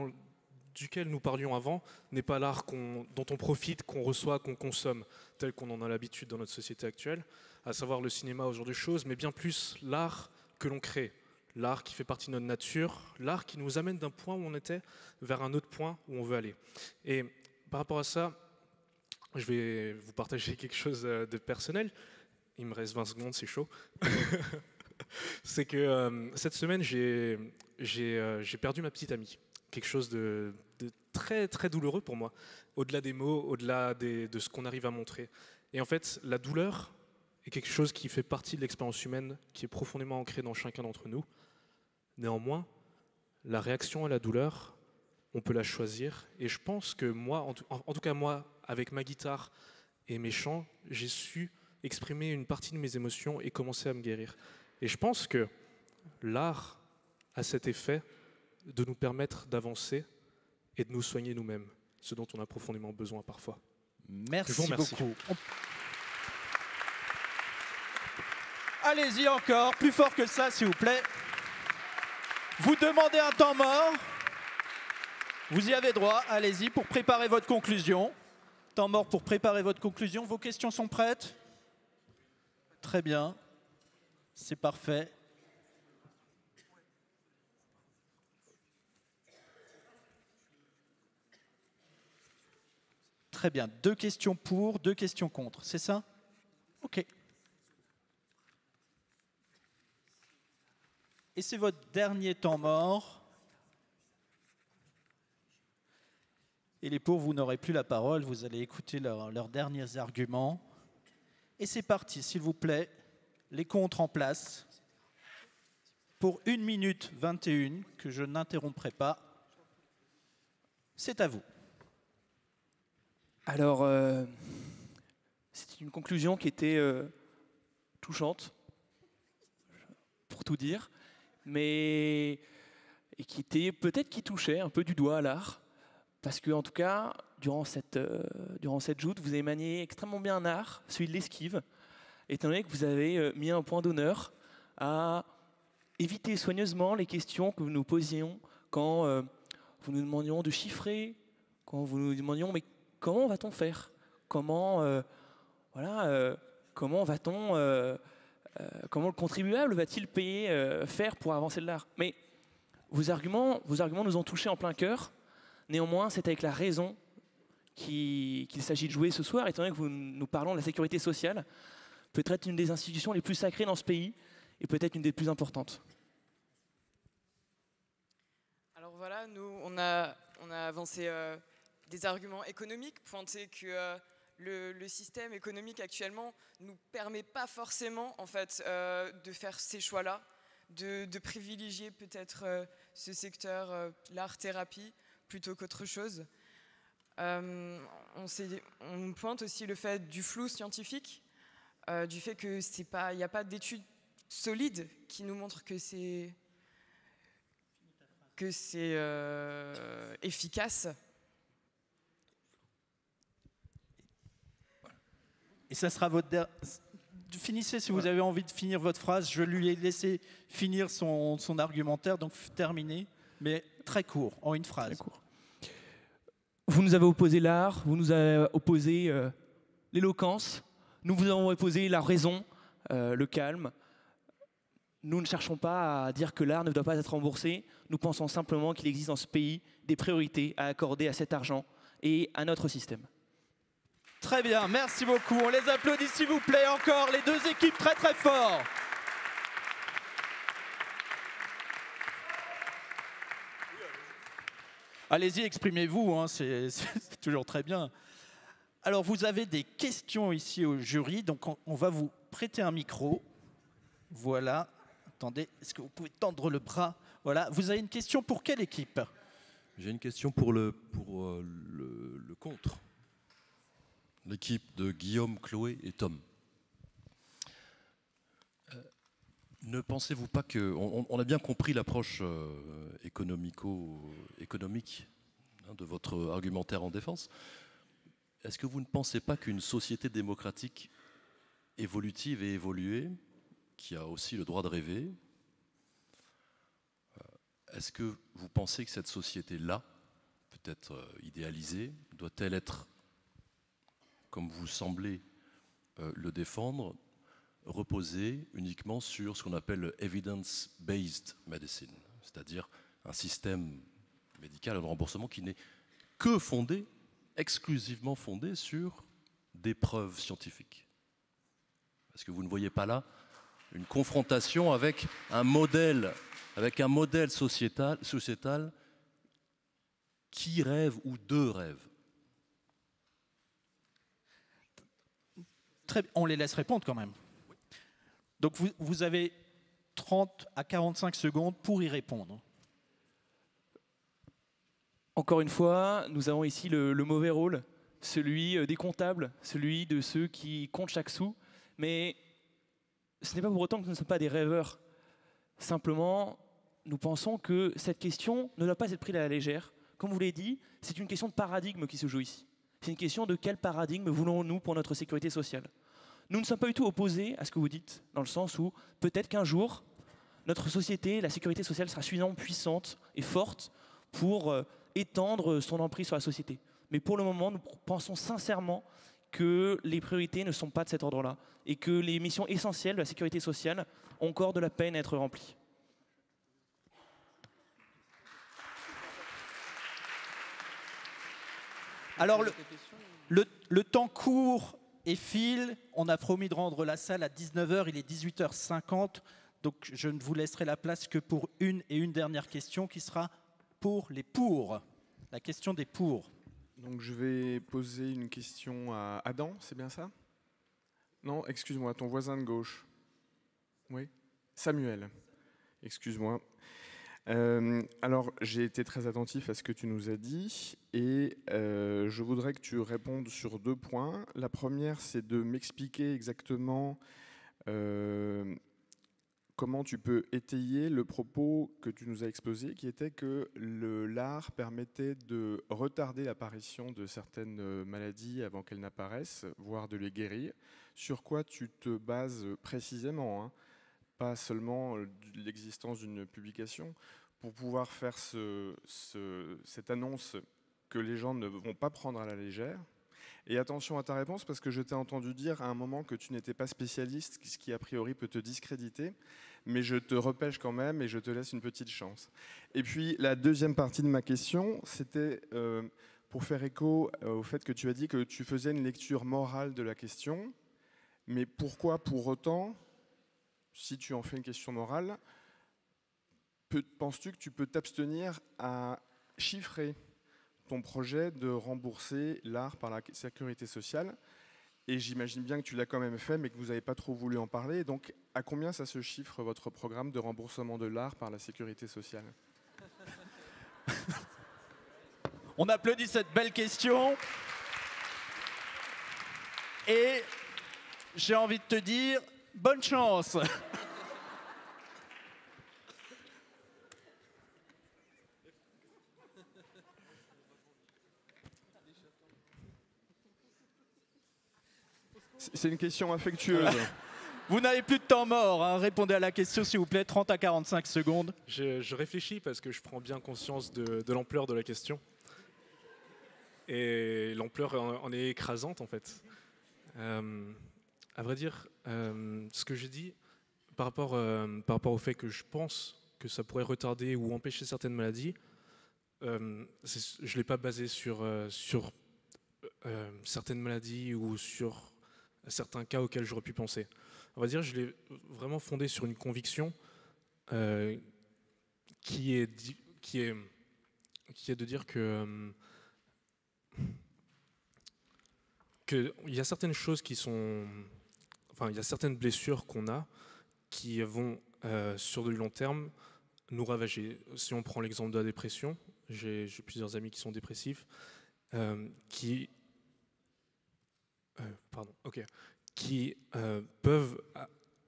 duquel nous parlions avant n'est pas l'art dont on profite, qu'on reçoit, qu'on consomme, tel qu'on en a l'habitude dans notre société actuelle, à savoir le cinéma, ce genre de choses, mais bien plus l'art que l'on crée, l'art qui fait partie de notre nature, l'art qui nous amène d'un point où on était vers un autre point où on veut aller. Et par rapport à ça, je vais vous partager quelque chose de personnel. Il me reste 20 secondes, c'est chaud. C'est que cette semaine, j'ai perdu ma petite amie. Quelque chose de très, très douloureux pour moi, au-delà des mots, au-delà de ce qu'on arrive à montrer. Et en fait, la douleur est quelque chose qui fait partie de l'expérience humaine, qui est profondément ancrée dans chacun d'entre nous. Néanmoins, la réaction à la douleur, on peut la choisir. Et je pense que moi, en tout cas moi, avec ma guitare et mes chants, j'ai su exprimer une partie de mes émotions et commencer à me guérir. Et je pense que l'art a cet effet de nous permettre d'avancer et de nous soigner nous-mêmes, ce dont on a profondément besoin parfois. Merci beaucoup. Allez-y encore, plus fort que ça s'il vous plaît. Vous demandez un temps mort. Vous y avez droit, allez-y pour préparer votre conclusion. Temps mort pour préparer votre conclusion. Vos questions sont prêtes? Très bien, c'est parfait. Très bien, 2 questions pour, 2 questions contre, c'est ça? Ok. Et c'est votre dernier temps mort. Et les pour, vous n'aurez plus la parole, vous allez écouter leurs derniers arguments. Et c'est parti, s'il vous plaît, les contres en place. Pour 1 minute 21, que je n'interromprai pas. C'est à vous. Alors, c'est une conclusion qui était touchante, pour tout dire, mais et qui était peut-être qui touchait un peu du doigt à l'art, parce que en tout cas, durant cette joute, vous avez manié extrêmement bien un art, celui de l'esquive, étant donné que vous avez mis un point d'honneur à éviter soigneusement les questions que nous posions quand vous nous demandions de chiffrer, quand vous nous demandions mais comment va-t-on faire? Comment va-t-on comment le contribuable va-t-il payer, faire pour avancer de l'art? Mais vos arguments nous ont touchés en plein cœur. Néanmoins, c'est avec la raison qu'il s'agit de jouer ce soir, étant donné que nous parlons de la sécurité sociale, peut-être une des institutions les plus sacrées dans ce pays et peut-être une des plus importantes. Alors voilà, nous, on a avancé des arguments économiques, pointé que le système économique actuellement ne nous permet pas forcément en fait, de faire ces choix-là, de privilégier peut-être ce secteur, l'art-thérapie, plutôt qu'autre chose. On pointe aussi le fait du flou scientifique, du fait qu'il n'y a pas d'études solides qui nous montrent que c'est efficace. Et ça sera votre finissez si vous avez envie de finir votre phrase. Je lui ai laissé finir son argumentaire, donc terminé, mais très court, en une phrase. Vous nous avez opposé l'art, vous nous avez opposé l'éloquence, nous vous avons opposé la raison le calme. Nous ne cherchons pas à dire que l'art ne doit pas être remboursé. Nous pensons simplement qu'il existe dans ce pays des priorités à accorder à cet argent et à notre système. Très bien, merci beaucoup. On les applaudit s'il vous plaît encore, les deux équipes très très fort. Allez-y, exprimez-vous, hein, c'est toujours très bien. Alors, vous avez des questions ici au jury, donc on va vous prêter un micro. Voilà. Attendez, est-ce que vous pouvez tendre le bras? Voilà. Vous avez une question pour quelle équipe? J'ai une question pour le contre. L'équipe de Guillaume, Chloé et Tom. Ne pensez-vous pas que... On a bien compris l'approche économique de votre argumentaire en défense. Est-ce que vous ne pensez pas qu'une société démocratique évolutive et évoluée, qui a aussi le droit de rêver, est-ce que vous pensez que cette société-là, peut-être idéalisée, doit-elle être, comme vous semblez le défendre, reposer uniquement sur ce qu'on appelle le evidence-based medicine, c'est-à-dire un système médical de remboursement qui n'est que fondé, exclusivement fondé sur des preuves scientifiques? Est-ce que vous ne voyez pas là une confrontation avec un modèle sociétal qui rêve ou de rêve? On les laisse répondre quand même. Donc vous avez 30 à 45 secondes pour y répondre. Encore une fois, nous avons ici le mauvais rôle, celui des comptables, celui de ceux qui comptent chaque sou. Mais ce n'est pas pour autant que nous ne sommes pas des rêveurs. Simplement, nous pensons que cette question ne doit pas être prise à la légère. Comme vous l'avez dit, c'est une question de paradigme qui se joue ici. C'est une question de quel paradigme voulons-nous pour notre sécurité sociale. Nous ne sommes pas du tout opposés à ce que vous dites, dans le sens où peut-être qu'un jour, notre société, la sécurité sociale sera suffisamment puissante et forte pour étendre son emprise sur la société. Mais pour le moment, nous pensons sincèrement que les priorités ne sont pas de cet ordre-là et que les missions essentielles de la sécurité sociale ont encore de la peine à être remplies. Alors, le temps court et file. On a promis de rendre la salle à 19h, il est 18h50. Donc, je ne vous laisserai la place que pour une dernière question qui sera pour les pour. La question des pour. Donc, je vais poser une question à Adam, c'est bien ça? Non, excuse-moi, ton voisin de gauche. Oui, Samuel. Excuse-moi. Alors, j'ai été très attentif à ce que tu nous as dit et je voudrais que tu répondes sur 2 points. La première, c'est de m'expliquer exactement comment tu peux étayer le propos que tu nous as exposé, qui était que l'art permettait de retarder l'apparition de certaines maladies avant qu'elles n'apparaissent, voire de les guérir. Sur quoi tu te bases précisément, hein, pas seulement l'existence d'une publication, pour pouvoir faire cette annonce que les gens ne vont pas prendre à la légère. Et attention à ta réponse, parce que je t'ai entendu dire à un moment que tu n'étais pas spécialiste, ce qui a priori peut te discréditer, mais je te repêche quand même et je te laisse une petite chance. Et puis la deuxième partie de ma question, c'était pour faire écho au fait que tu as dit que tu faisais une lecture morale de la question, mais pourquoi pour autant, si tu en fais une question morale, penses-tu que tu peux t'abstenir à chiffrer ton projet de rembourser l'art par la sécurité sociale? Et j'imagine bien que tu l'as quand même fait, mais que vous n'avez pas trop voulu en parler. Donc, à combien ça se chiffre, votre programme de remboursement de l'art par la sécurité sociale? On applaudit cette belle question. Et j'ai envie de te dire, bonne chance. C'est une question affectueuse. Vous n'avez plus de temps mort, hein. Répondez à la question s'il vous plaît, 30 à 45 secondes. Je réfléchis parce que je prends bien conscience de l'ampleur de la question. Et l'ampleur en est écrasante en fait. à vrai dire, ce que j'ai dit par rapport au fait que je pense que ça pourrait retarder ou empêcher certaines maladies, je ne l'ai pas basé sur certaines maladies ou sur certains cas auxquels j'aurais pu penser. On va dire, je l'ai vraiment fondé sur une conviction qui est de dire qu'il y a certaines choses qui sont... Enfin, il y a certaines blessures qu'on a qui vont, sur du long terme, nous ravager. Si on prend l'exemple de la dépression, j'ai plusieurs amis qui sont dépressifs,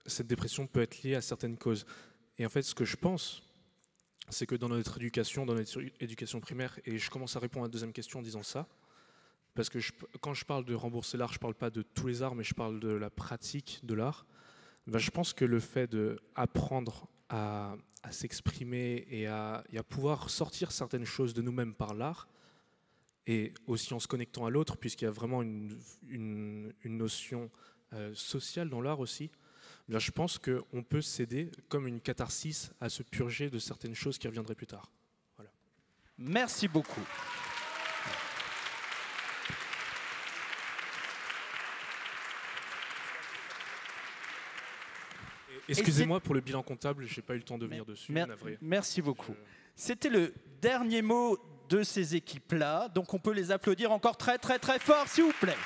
cette dépression peut être liée à certaines causes. Et en fait, ce que je pense, c'est que dans notre éducation primaire, et je commence à répondre à la deuxième question en disant ça, parce que quand je parle de rembourser l'art, je ne parle pas de tous les arts, mais je parle de la pratique de l'art. Ben, je pense que le fait d'apprendre à s'exprimer et à pouvoir sortir certaines choses de nous-mêmes par l'art, et aussi en se connectant à l'autre, puisqu'il y a vraiment une notion sociale dans l'art aussi, ben, je pense qu'on peut s'aider comme une catharsis à se purger de certaines choses qui reviendraient plus tard. Voilà. Merci beaucoup. Excusez-moi pour le bilan comptable, je n'ai pas eu le temps de venir dessus. Merci beaucoup. C'était le dernier mot de ces équipes-là, donc on peut les applaudir encore très très très fort, s'il vous plaît.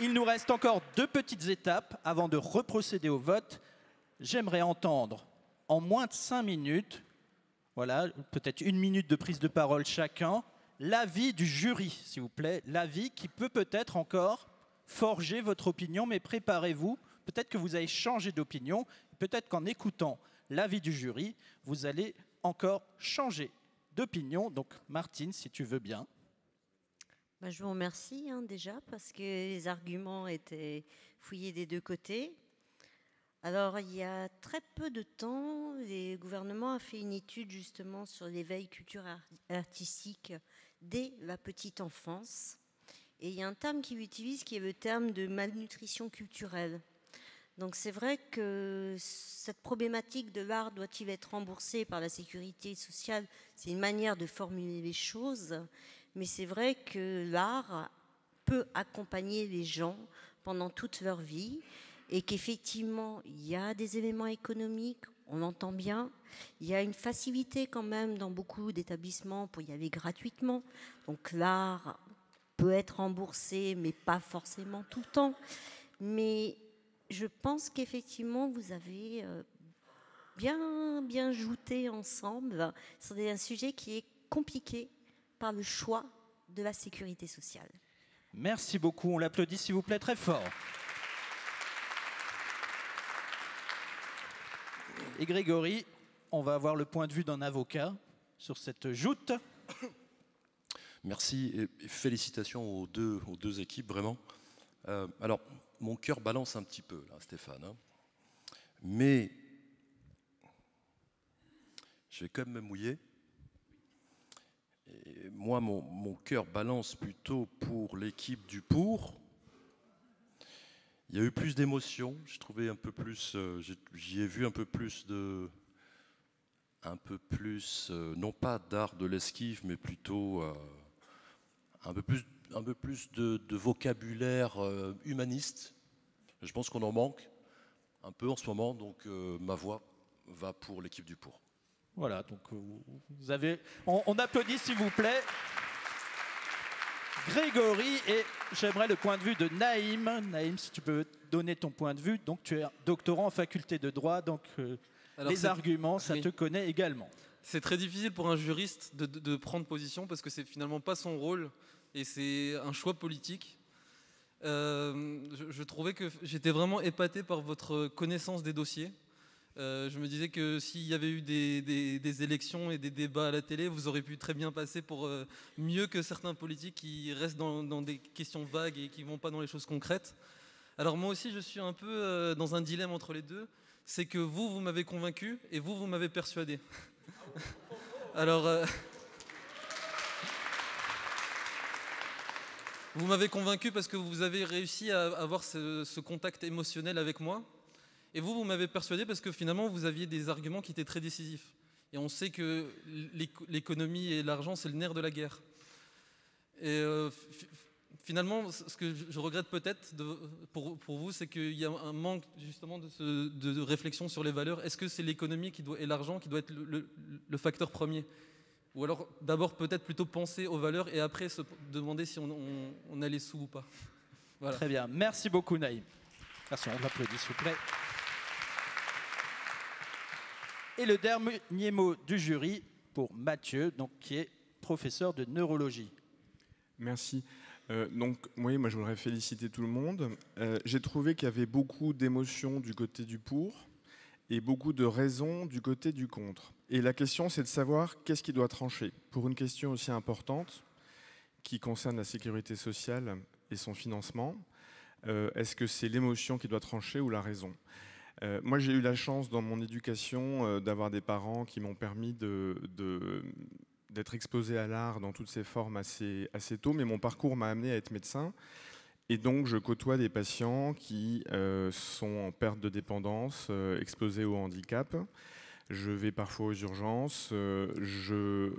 Il nous reste encore 2 petites étapes avant de reprocéder au vote. J'aimerais entendre en moins de 5 minutes, voilà, peut-être 1 minute de prise de parole chacun, l'avis du jury, s'il vous plaît, l'avis qui peut-être encore forger votre opinion, mais préparez-vous, peut-être que vous avez changé d'opinion, peut-être qu'en écoutant l'avis du jury, vous allez encore changer d'opinion. Donc Martine, si tu veux bien. Je vous remercie déjà, parce que les arguments étaient fouillés des 2 côtés. Alors, il y a très peu de temps, le gouvernement a fait une étude justement sur l'éveil culturel artistique dès la petite enfance. Et il y a un terme qu'il utilise qui est le terme de malnutrition culturelle. Donc c'est vrai que cette problématique de l'art doit-il être remboursé par la sécurité sociale, c'est une manière de formuler les choses, mais c'est vrai que l'art peut accompagner les gens pendant toute leur vie et qu'effectivement il y a des éléments économiques, on l'entend bien, il y a une facilité quand même dans beaucoup d'établissements pour y aller gratuitement, donc l'art peut être remboursé mais pas forcément tout le temps, mais je pense qu'effectivement, vous avez bien jouté ensemble sur un sujet qui est compliqué par le choix de la sécurité sociale. Merci beaucoup. On l'applaudit, s'il vous plaît, très fort. Et Grégory, on va avoir le point de vue d'un avocat sur cette joute. Merci et félicitations aux deux équipes, vraiment. Alors, mon cœur balance un petit peu, là, Stéphane. Mais je vais quand même me mouiller. Et moi, mon cœur balance plutôt pour l'équipe du pour. Il y a eu plus d'émotions. J'ai trouvé un peu plus. J'y ai vu un peu plus non pas d'art de l'esquive, mais plutôt un peu plus de vocabulaire humaniste. Je pense qu'on en manque un peu en ce moment, donc ma voix va pour l'équipe du pour. Voilà, donc vous avez... On applaudit, s'il vous plaît. Grégory, et j'aimerais le point de vue de Naïm. Naïm, si tu peux donner ton point de vue. Donc tu es doctorant en faculté de droit, donc les arguments, ça te connaît également. C'est très difficile pour un juriste de prendre position parce que c'est finalement pas son rôle et c'est un choix politique. Je trouvais que j'étais vraiment épaté par votre connaissance des dossiers. Je me disais que s'il y avait eu des élections et des débats à la télé, vous auriez pu très bien passer pour mieux que certains politiques qui restent dans des questions vagues et qui ne vont pas dans les choses concrètes. Alors moi aussi, je suis un peu dans un dilemme entre les deux. C'est que vous m'avez convaincu et vous m'avez persuadé. Alors... Vous m'avez convaincu parce que vous avez réussi à avoir ce contact émotionnel avec moi. Et vous m'avez persuadé parce que finalement, vous aviez des arguments qui étaient très décisifs. Et on sait que l'économie et l'argent, c'est le nerf de la guerre. Et finalement, ce que je regrette peut-être pour vous, c'est qu'il y a un manque justement de réflexion sur les valeurs. Est-ce que c'est l'économie et l'argent qui doit être le facteur premier ? Ou alors d'abord peut-être plutôt penser aux valeurs et après se demander si on a les sous ou pas. Voilà. Très bien, merci beaucoup Naïm. Merci, on l'applaudit s'il vous plaît. Et le dernier mot du jury pour Mathieu, donc, qui est professeur de neurologie. Merci. Donc, oui, moi je voudrais féliciter tout le monde. J'ai trouvé qu'il y avait beaucoup d'émotions du côté du pour et beaucoup de raisons du côté du contre. Et la question, c'est de savoir qu'est-ce qui doit trancher. Pour une question aussi importante, qui concerne la sécurité sociale et son financement, est-ce que c'est l'émotion qui doit trancher ou la raison ? Moi, j'ai eu la chance dans mon éducation d'avoir des parents qui m'ont permis d'être exposé à l'art dans toutes ses formes assez tôt, mais mon parcours m'a amené à être médecin. Et donc, je côtoie des patients qui sont en perte de dépendance, exposés au handicap. Je vais parfois aux urgences, je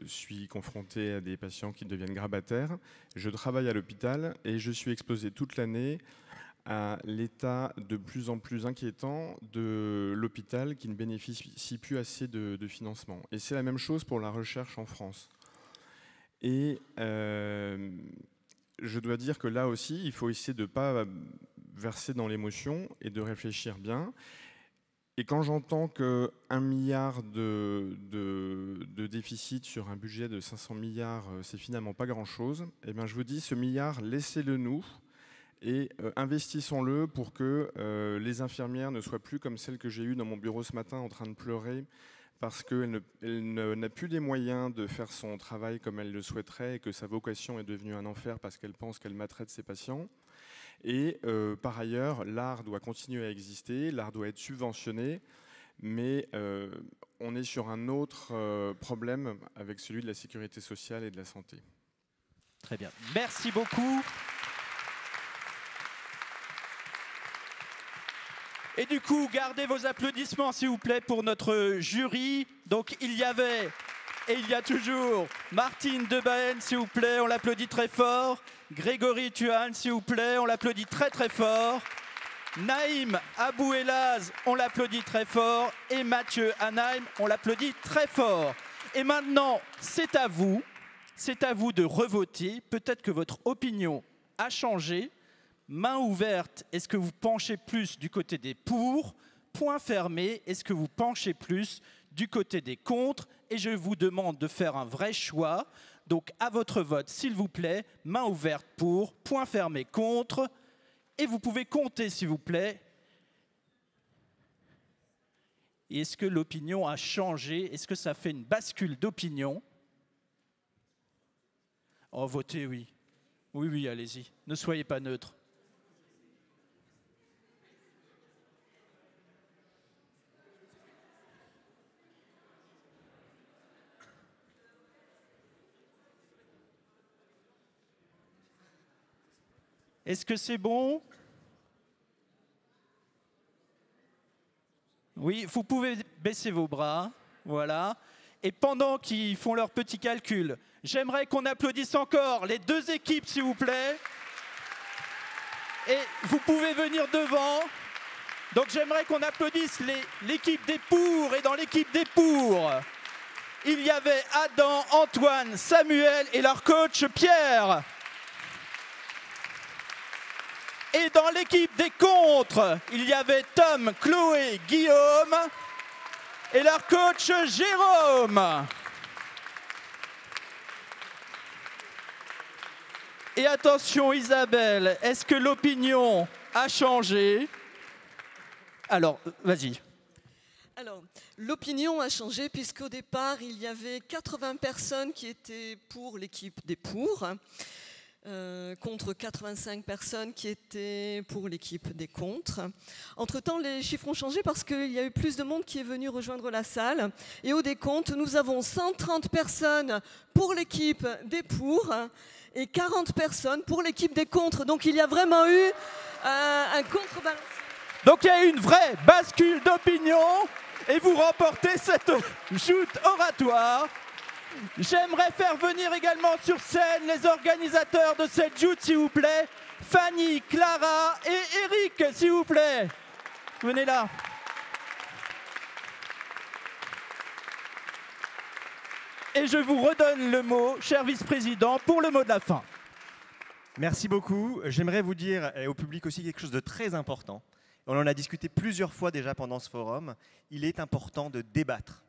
suis confronté à des patients qui deviennent grabataires. Je travaille à l'hôpital et je suis exposé toute l'année à l'état de plus en plus inquiétant de l'hôpital qui ne bénéficie plus assez de financement. Et c'est la même chose pour la recherche en France. Et je dois dire que là aussi, il faut essayer de ne pas verser dans l'émotion et de réfléchir bien. Et quand j'entends que 1 milliard de déficit sur un budget de 500 milliards, c'est finalement pas grand-chose, eh bien je vous dis, ce milliard, laissez-le nous et investissons-le pour que les infirmières ne soient plus comme celle que j'ai eue dans mon bureau ce matin en train de pleurer parce qu'elle n'a plus les moyens de faire son travail comme elle le souhaiterait et que sa vocation est devenue un enfer parce qu'elle pense qu'elle maltraite ses patients. Et par ailleurs, l'art doit continuer à exister, l'art doit être subventionné, mais on est sur un autre problème avec celui de la sécurité sociale et de la santé. Très bien. Merci beaucoup. Et du coup, gardez vos applaudissements, s'il vous plaît, pour notre jury. Donc, il y avait, et il y a toujours, Martine Debahen, s'il vous plaît, on l'applaudit très fort. Grégory Tuan, s'il vous plaît, on l'applaudit très très fort. Naïm Abouelaz, on l'applaudit très fort. Et Mathieu Anheim, on l'applaudit très fort. Et maintenant, c'est à vous de revoter. Peut-être que votre opinion a changé. Main ouverte, est-ce que vous penchez plus du côté des pour? Point fermé, est-ce que vous penchez plus du côté des contre? Et je vous demande de faire un vrai choix. Donc à votre vote, s'il vous plaît, main ouverte pour, point fermé contre. Et vous pouvez compter, s'il vous plaît. Et est-ce que l'opinion a changé? Est-ce que ça fait une bascule d'opinion? Oh, votez oui. Oui, oui, allez-y. Ne soyez pas neutre. Est-ce que c'est bon? Oui, vous pouvez baisser vos bras, voilà. Et pendant qu'ils font leur petit calcul, j'aimerais qu'on applaudisse encore les deux équipes, s'il vous plaît. Et vous pouvez venir devant. Donc j'aimerais qu'on applaudisse l'équipe des pour. Et dans l'équipe des pour, il y avait Adam, Antoine, Samuel et leur coach Pierre. Et dans l'équipe des contre, il y avait Tom, Chloé, Guillaume et leur coach Jérôme. Et attention Isabelle, est-ce que l'opinion a changé? Alors, vas-y. Alors, l'opinion a changé puisqu'au départ, il y avait 80 personnes qui étaient pour l'équipe des pour. contre 85 personnes qui étaient pour l'équipe des contre. Entre-temps, les chiffres ont changé parce qu'il y a eu plus de monde qui est venu rejoindre la salle. Et au décompte, nous avons 130 personnes pour l'équipe des pour et 40 personnes pour l'équipe des contre. Donc il y a vraiment eu un contrebalance. Donc il y a eu une vraie bascule d'opinion et vous remportez cette joute oratoire. J'aimerais faire venir également sur scène les organisateurs de cette joute, s'il vous plaît. Fanny, Clara et Eric, s'il vous plaît. Venez là. Et je vous redonne le mot, cher vice-président, pour le mot de la fin. Merci beaucoup. J'aimerais vous dire, et au public aussi, quelque chose de très important. On en a discuté plusieurs fois déjà pendant ce forum. Il est important de débattre.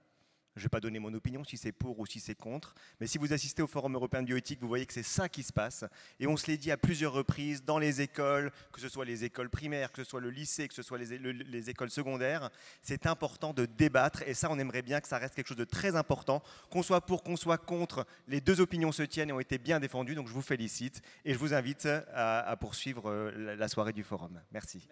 Je ne vais pas donner mon opinion si c'est pour ou si c'est contre, mais si vous assistez au Forum européen de bioéthique, vous voyez que c'est ça qui se passe. Et on se l'est dit à plusieurs reprises dans les écoles, que ce soit les écoles primaires, que ce soit le lycée, que ce soit les écoles secondaires. C'est important de débattre et ça, on aimerait bien que ça reste quelque chose de très important. Qu'on soit pour, qu'on soit contre, les deux opinions se tiennent et ont été bien défendues. Donc je vous félicite et je vous invite à poursuivre la soirée du Forum. Merci.